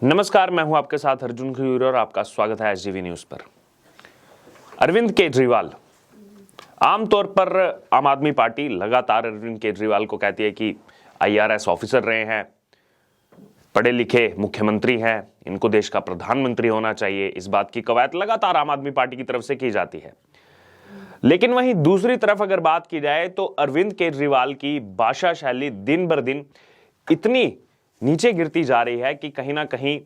नमस्कार, मैं हूं आपके साथ अर्जुन खजूरिया और आपका स्वागत है एसजीवी न्यूज पर। अरविंद केजरीवाल, आमतौर पर आम आदमी पार्टी लगातार अरविंद केजरीवाल को कहती है कि आईआरएस ऑफिसर रहे हैं, पढ़े लिखे मुख्यमंत्री हैं, इनको देश का प्रधानमंत्री होना चाहिए। इस बात की कवायद लगातार आम आदमी पार्टी की तरफ से की जाती है। लेकिन वहीं दूसरी तरफ अगर बात की जाए तो अरविंद केजरीवाल की भाषा शैली दिन बर दिन इतनी नीचे गिरती जा रही है कि कहीं ना कहीं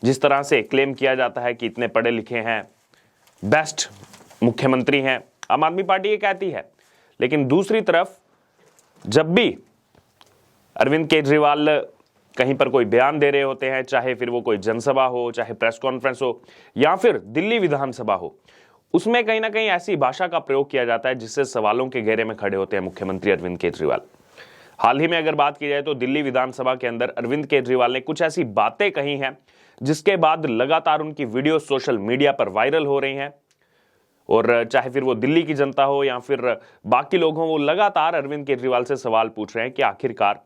जिस तरह से क्लेम किया जाता है कि इतने पढ़े लिखे हैं, बेस्ट मुख्यमंत्री हैं, आम आदमी पार्टी ये कहती है। लेकिन दूसरी तरफ जब भी अरविंद केजरीवाल कहीं पर कोई बयान दे रहे होते हैं, चाहे फिर वो कोई जनसभा हो, चाहे प्रेस कॉन्फ्रेंस हो या फिर दिल्ली विधानसभा हो, उसमें कहीं ना कहीं ऐसी भाषा का प्रयोग किया जाता है जिससे सवालों के घेरे में खड़े होते हैं मुख्यमंत्री अरविंद केजरीवाल। हाल ही में अगर बात की जाए तो दिल्ली विधानसभा के अंदर अरविंद केजरीवाल ने कुछ ऐसी बातें कही हैं जिसके बाद लगातार उनकी वीडियो सोशल मीडिया पर वायरल हो रही हैं। और चाहे फिर वो दिल्ली की जनता हो या फिर बाकी लोग हों, वो लगातार अरविंद केजरीवाल से सवाल पूछ रहे हैं कि आखिरकार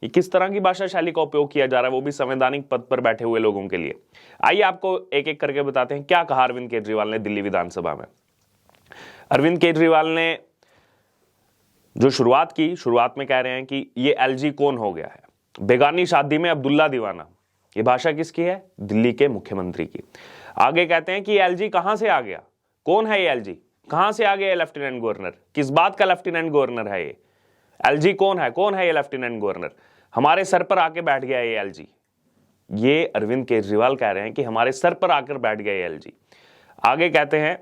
ये किस तरह की भाषा शैली का उपयोग किया जा रहा है, वो भी संवैधानिक पद पर बैठे हुए लोगों के लिए। आइए आपको एक एक करके बताते हैं क्या कहा अरविंद केजरीवाल ने दिल्ली विधानसभा में। अरविंद केजरीवाल ने जो शुरुआत में कह रहे हैं कि ये एलजी कौन हो गया है, बेगानी शादी में अब्दुल्ला दीवाना। ये भाषा किसकी है? दिल्ली के मुख्यमंत्री की। आगे कहते हैं कि एलजी कहां से आ गया, कौन है ये एलजी, कहां से आ गया लेफ्टिनेंट गवर्नर, किस बात का लेफ्टिनेंट गवर्नर है ये एलजी, कौन है ये लेफ्टिनेंट गवर्नर, हमारे सर पर आके बैठ गया ये एलजी। ये अरविंद केजरीवाल कह रहे हैं कि हमारे सर पर आकर बैठ गया ये एलजी। आगे कहते हैं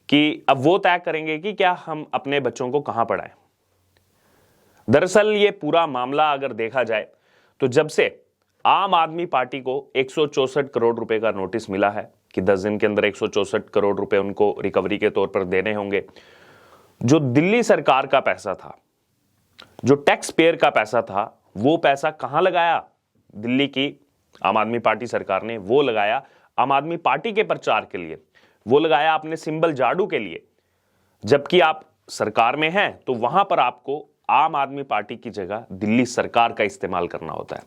कि अब वो तय करेंगे कि क्या हम अपने बच्चों को कहां पढ़ाएं। दरअसल ये पूरा मामला अगर देखा जाए तो जब से आम आदमी पार्टी को 164 करोड़ रुपए का नोटिस मिला है कि 10 दिन के अंदर 164 करोड़ रुपए उनको रिकवरी के तौर पर देने होंगे, जो दिल्ली सरकार का पैसा था, जो टैक्स पेयर का पैसा था, वो पैसा कहां लगाया दिल्ली की आम आदमी पार्टी सरकार ने? वो लगाया आम आदमी पार्टी के प्रचार के लिए, वो लगाया अपने सिंबल झाड़ू के लिए। जबकि आप सरकार में हैं तो वहां पर आपको आम आदमी पार्टी की जगह दिल्ली सरकार का इस्तेमाल करना होता है।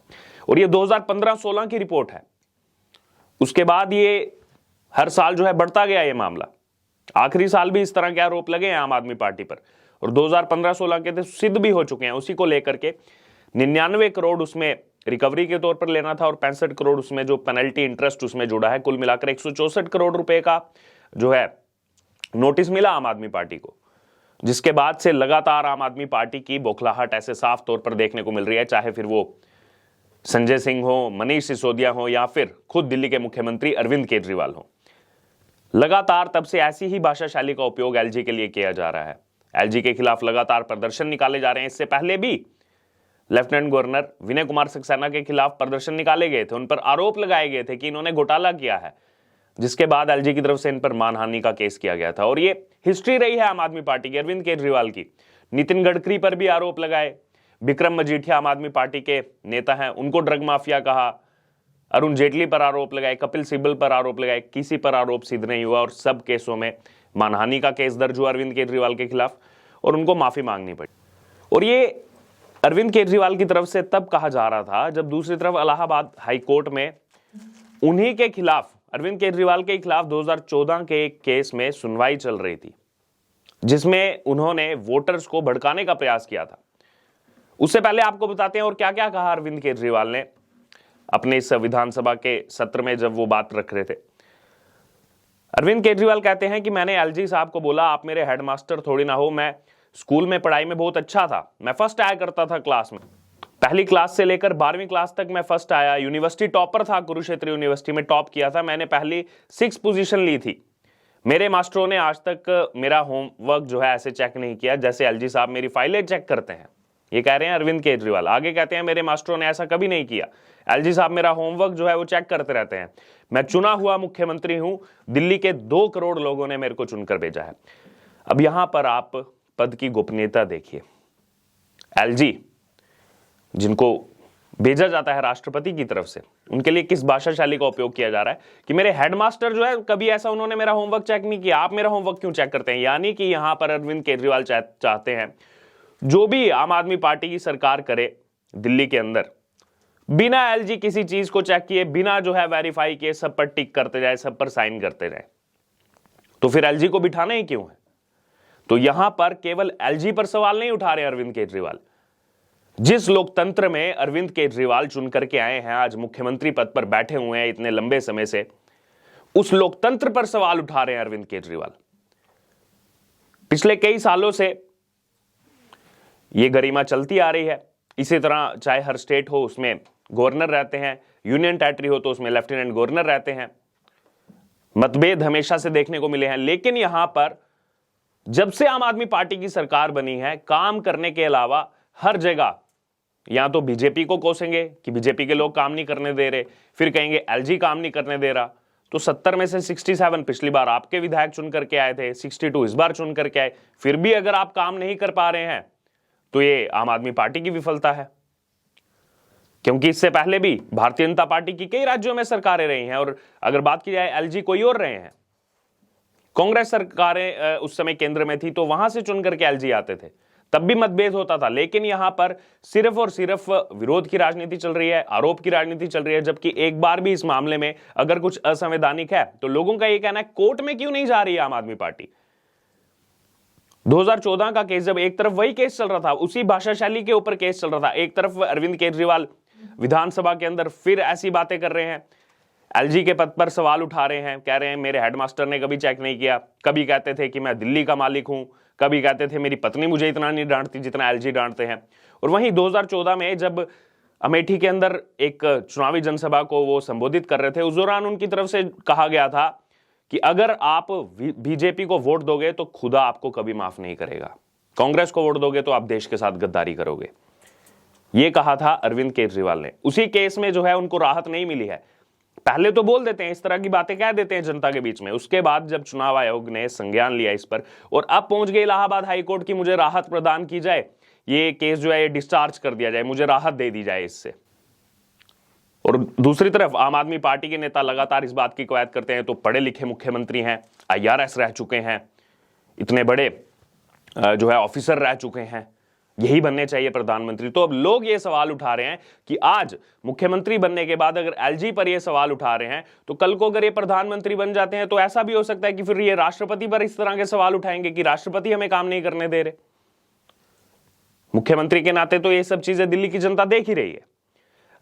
और ये 2015-16 की रिपोर्ट है। उसके बाद ये हर साल जो है बढ़ता गया ये मामला। आखिरी साल भी इस तरह के आरोप लगे हैं आम आदमी पार्टी पर, और 2015-16 के तो सिद्ध भी हो चुके हैं। उसी को लेकर के 99 करोड़ उसमें रिकवरी के तौर पर लेना था और 65 करोड़ उसमें जो पेनल्टी इंटरेस्ट उसमें जुड़ा है, कुल मिलाकर 164 करोड़ रुपए का जो है नोटिस मिला आम आदमी पार्टी को। जिसके बाद से लगातार आम आदमी पार्टी की बौखलाहट ऐसे साफ तौर पर देखने को मिल रही है, चाहे फिर वो संजय सिंह हो, मनीष सिसोदिया हो या फिर खुद दिल्ली के मुख्यमंत्री अरविंद केजरीवाल हो। लगातार तब से ऐसी ही भाषा शैली का उपयोग एलजी के लिए किया जा रहा है। एलजी के खिलाफ लगातार प्रदर्शन निकाले जा रहे हैं। इससे पहले भी लेफ्टिनेंट गवर्नर विनय कुमार सक्सेना के खिलाफ प्रदर्शन निकाले गए थे, उन पर आरोप लगाए गए थे कि इन्होंने घोटाला किया है, जिसके बाद एलजी की तरफ से इन पर मानहानि का केस किया गया था। और ये हिस्ट्री रही है आम आदमी पार्टी की, अरविंद केजरीवाल की। नितिन गडकरी पर भी आरोप लगाए, विक्रम मजीठिया आम आदमी पार्टी के नेता हैं, उनको ड्रग माफिया कहा, अरुण जेटली पर आरोप लगाए, कपिल सिब्बल पर आरोप लगाए, किसी पर आरोप सिद्ध नहीं हुआ और सब केसों में मानहानि का केस दर्ज हुआ अरविंद केजरीवाल के खिलाफ और उनको माफी मांगनी पड़ी। और ये अरविंद केजरीवाल की तरफ से तब कहा जा रहा था जब दूसरी तरफ इलाहाबाद हाईकोर्ट में उन्हीं के खिलाफ, अरविंद केजरीवाल के खिलाफ 2014 के एक केस में सुनवाई चल रही थी, जिसमें उन्होंने वोटर्स को भड़काने का प्रयास किया था। उससे पहले आपको बताते हैं और क्या क्या कहा अरविंद केजरीवाल ने अपने इस विधानसभा के सत्र में जब वो बात रख रहे थे। अरविंद केजरीवाल कहते हैं कि मैंने एलजी साहब को बोला, आप मेरे हेडमास्टर थोड़ी ना हो, मैं स्कूल में पढ़ाई में बहुत अच्छा था, मैं फर्स्ट आया करता था क्लास में, पहली क्लास से लेकर 12वीं क्लास तक मैं फर्स्ट आया, यूनिवर्सिटी टॉपर था, कुरुक्षेत्र यूनिवर्सिटी में टॉप किया था, मैंने पहली 6 पोजीशन ली थी। मेरे मास्टरों ने आज तक मेरा होमवर्क जो है ऐसे चेक नहीं किया जैसे एलजी साहब मेरी फाइलें चेक करते हैं। ये कह रहे हैं अरविंद केजरीवाल। आगे कहते हैं मेरे मास्टरों ने ऐसा कभी नहीं किया, एलजी साहब मेरा होमवर्क जो है वो चेक करते रहते हैं, मैं चुना हुआ मुख्यमंत्री हूं, दिल्ली के 2 करोड़ लोगों ने मेरे को चुनकर भेजा है। अब यहां पर आप पद की गोपनीयता देखिए। एलजी जिनको भेजा जाता है राष्ट्रपति की तरफ से, उनके लिए किस भाषा शैली का उपयोग किया जा रहा है कि मेरे हेडमास्टर जो है कभी ऐसा उन्होंने मेरा होमवर्क चेक नहीं किया, आप मेरा होमवर्क क्यों चेक करते हैं। यानी कि यहां पर अरविंद केजरीवाल चाहते हैं जो भी आम आदमी पार्टी की सरकार करे दिल्ली के अंदर, बिना एलजी किसी चीज को चेक किए, बिना जो है वेरीफाई किए सब पर टिक करते जाए, सब पर साइन करते जाए। तो फिर एलजी को बिठाना ही क्यों है? तो यहां पर केवल एलजी पर सवाल नहीं उठा रहे अरविंद केजरीवाल, जिस लोकतंत्र में अरविंद केजरीवाल चुन करके आए हैं, आज मुख्यमंत्री पद पर बैठे हुए हैं इतने लंबे समय से, उस लोकतंत्र पर सवाल उठा रहे हैं अरविंद केजरीवाल। पिछले कई सालों से यह गरिमा चलती आ रही है। इसी तरह चाहे हर स्टेट हो उसमें गवर्नर रहते हैं, यूनियन टेरिटरी हो तो उसमें लेफ्टिनेंट गवर्नर रहते हैं। मतभेद हमेशा से देखने को मिले हैं, लेकिन यहां पर जब से आम आदमी पार्टी की सरकार बनी है, काम करने के अलावा हर जगह या तो बीजेपी को कोसेंगे कि बीजेपी के लोग काम नहीं करने दे रहे, फिर कहेंगे एलजी काम नहीं करने दे रहा। तो 70 में से 67 पिछली बार आपके विधायक चुन करके आए थे, 62 इस बार चुन करके आए, फिर भी अगर आप काम नहीं कर पा रहे हैं तो ये आम आदमी पार्टी की विफलता है। क्योंकि इससे पहले भी भारतीय जनता पार्टी की कई राज्यों में सरकारें रही हैं, और अगर बात की जाए एलजी कोई और रहे हैं, कांग्रेस सरकारें उस समय केंद्र में थी तो वहां से चुन करके एलजी आते थे, तब भी मतभेद होता था। लेकिन यहां पर सिर्फ और सिर्फ विरोध की राजनीति चल रही है, आरोप की राजनीति चल रही है, जबकि एक बार भी इस मामले में अगर कुछ असंवैधानिक है तो लोगों का यह कहना है कोर्ट में क्यों नहीं जा रही है आम आदमी पार्टी। 2014 का केस, जब एक तरफ वही केस चल रहा था, उसी भाषा शैली के ऊपर केस चल रहा था, एक तरफ अरविंद केजरीवाल विधानसभा के अंदर फिर ऐसी बातें कर रहे हैं, एलजी के पद पर सवाल उठा रहे हैं, कह रहे हैं मेरे हेडमास्टर ने कभी चेक नहीं किया, कभी कहते थे कि मैं दिल्ली का मालिक हूं, कभी कहते थे मेरी पत्नी मुझे इतना नहीं डांटती जितना एलजी डांटते हैं। और वहीं 2014 में जब अमेठी के अंदर एक चुनावी जनसभा को वो संबोधित कर रहे थे, उस दौरान उनकी तरफ से कहा गया था कि अगर आप बीजेपी को वोट दोगे तो खुदा आपको कभी माफ नहीं करेगा, कांग्रेस को वोट दोगे तो आप देश के साथ गद्दारी करोगे। यह कहा था अरविंद केजरीवाल ने। उसी केस में जो है उनको राहत नहीं मिली है। पहले तो बोल देते हैं, इस तरह की बातें कह देते हैं जनता के बीच में, उसके बाद जब चुनाव आयोग ने संज्ञान लिया इस पर और अब पहुंच गए इलाहाबाद हाईकोर्ट की मुझे राहत प्रदान की जाए, ये केस जो है ये डिस्चार्ज कर दिया जाए, मुझे राहत दे दी जाए इससे। और दूसरी तरफ आम आदमी पार्टी के नेता लगातार इस बात की कवायद करते हैं, तो पढ़े लिखे मुख्यमंत्री हैं, IRS रह चुके हैं, इतने बड़े जो है ऑफिसर रह चुके हैं, यही बनने चाहिए प्रधानमंत्री। तो अब लोग ये सवाल उठा रहे हैं कि आज मुख्यमंत्री बनने के बाद अगर एलजी पर ये सवाल उठा रहे हैं तो कल को अगर ये प्रधानमंत्री बन जाते हैं तो ऐसा भी हो सकता है कि फिर ये राष्ट्रपति पर इस तरह के सवाल उठाएंगे कि राष्ट्रपति हमें काम नहीं करने दे रहे। मुख्यमंत्री के नाते तो ये सब चीजें दिल्ली की जनता देख ही रही है।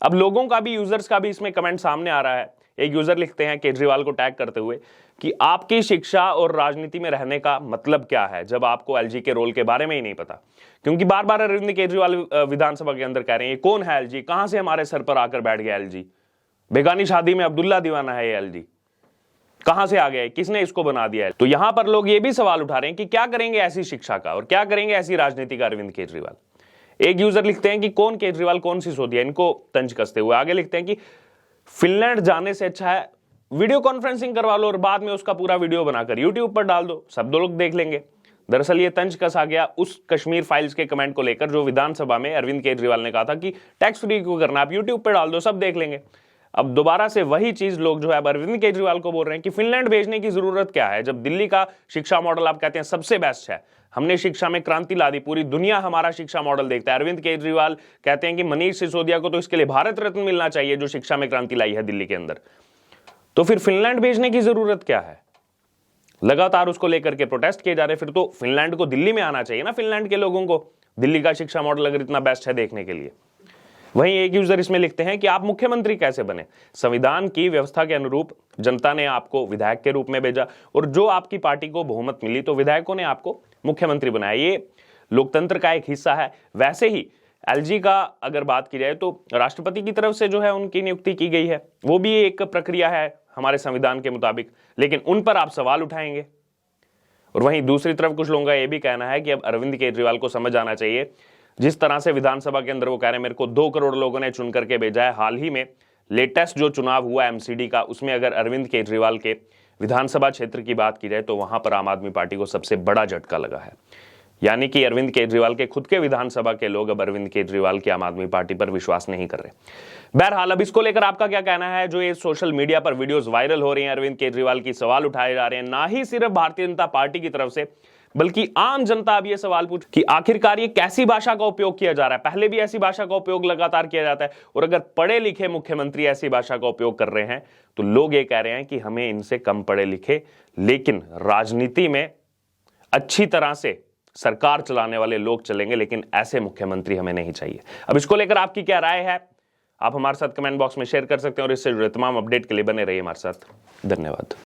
अब लोगों का भी, यूजर्स का भी इसमें कमेंट सामने आ रहा है। एक यूजर लिखते हैं केजरीवाल को टैग करते हुए कि आपकी शिक्षा और राजनीति में रहने का मतलब क्या है जब आपको एलजी के रोल के बारे में ही नहीं पता। क्योंकि बार बार अरविंद केजरीवाल विधानसभा के अंदर कह रहे हैं ये कौन है एलजी, कहां से हमारे सर पर आकर बैठ गया एलजी, बेगानी शादी में अब्दुल्ला दीवाना है ये एलजी, कहां से आ गया है, किसने इसको बना दिया है। तो यहां पर लोग ये भी सवाल उठा रहे हैं कि क्या करेंगे ऐसी शिक्षा का और क्या करेंगे ऐसी राजनीति का अरविंद केजरीवाल। एक यूजर लिखते हैं कि कौन केजरीवाल कौन सी सोदिया, इनको तंज कसते हुए आगे लिखते हैं कि फिनलैंड जाने से अच्छा है वीडियो कॉन्फ्रेंसिंग करवा लो और बाद में उसका पूरा वीडियो बनाकर यूट्यूब पर डाल दो, सब लोग देख लेंगे। दरअसल ये तंज कसा गया उस कश्मीर फाइल्स के कमेंट को लेकर जो विधानसभा में अरविंद केजरीवाल ने कहा था कि टैक्स फ्री क्यों करना, आप यूट्यूब पर डाल दो, सब देख लेंगे। अब दोबारा से वही चीज लोग जो है अरविंद केजरीवाल को बोल रहे हैं कि फिनलैंड भेजने की जरूरत क्या है, जब दिल्ली का शिक्षा मॉडल आप कहते हैं सबसे बेस्ट है, हमने शिक्षा में क्रांति ला दी, पूरी दुनिया हमारा शिक्षा मॉडल देखता है। अरविंद केजरीवाल कहते हैं कि मनीष सिसोदिया को तो इसके लिए भारत रत्न मिलना चाहिए जो शिक्षा में क्रांति लाई है दिल्ली के अंदर। तो फिर फिनलैंड भेजने की जरूरत क्या है? लगातार उसको लेकर के प्रोटेस्ट किए जा रहे, फिर तो फिनलैंड को दिल्ली में आना चाहिए ना, फिनलैंड के लोगों को दिल्ली का शिक्षा मॉडल अगर इतना बेस्ट है देखने के लिए। वहीं एक यूजर इसमें लिखते हैं कि आप मुख्यमंत्री कैसे बने, संविधान की व्यवस्था के अनुरूप जनता ने आपको विधायक के रूप में भेजा और जो आपकी पार्टी को बहुमत मिली तो विधायकों ने आपको मुख्यमंत्री बनाया, ये लोकतंत्र का एक हिस्सा है। वैसे ही एलजी का अगर बात की जाए तो राष्ट्रपति की तरफ से जो है उनकी नियुक्ति की गई है, वो भी एक प्रक्रिया है हमारे संविधान के मुताबिक, लेकिन उन पर आप सवाल उठाएंगे। और वहीं दूसरी तरफ कुछ लोगों का यह भी कहना है कि अब अरविंद केजरीवाल को समझ आना चाहिए, जिस तरह से विधानसभा के अंदर वो कह रहे हैं मेरे को 2 करोड़ लोगों ने चुन करके भेजा है, हाल ही में लेटेस्ट जो चुनाव हुआ एमसीडी का, उसमें अगर अरविंद केजरीवाल के विधानसभा क्षेत्र की बात की जाए तो वहां पर आम आदमी पार्टी को सबसे बड़ा झटका लगा है। यानी कि अरविंद केजरीवाल के खुद के विधानसभा के लोग अब अरविंद केजरीवाल की आम आदमी पार्टी पर विश्वास नहीं कर रहे। बहरहाल अब इसको लेकर आपका क्या कहना है? जो ये सोशल मीडिया पर वीडियोस वायरल हो रही हैं अरविंद केजरीवाल की, सवाल उठाए जा रहे हैं, ना ही सिर्फ भारतीय जनता पार्टी की तरफ से बल्कि आम जनता अब यह सवाल पूछ कि आखिरकार ये कैसी भाषा का उपयोग किया जा रहा है। पहले भी ऐसी भाषा का उपयोग लगातार किया जाता है, और अगर पढ़े लिखे मुख्यमंत्री ऐसी भाषा का उपयोग कर रहे हैं तो लोग ये कह रहे हैं कि हमें इनसे कम पढ़े लिखे लेकिन राजनीति में अच्छी तरह से सरकार चलाने वाले लोग चलेंगे, लेकिन ऐसे मुख्यमंत्री हमें नहीं चाहिए। अब इसको लेकर आपकी क्या राय है, आप हमारे साथ कमेंट बॉक्स में शेयर कर सकते हैं, और इससे जुड़े तमाम अपडेट के लिए बने रहिए हमारे साथ। धन्यवाद।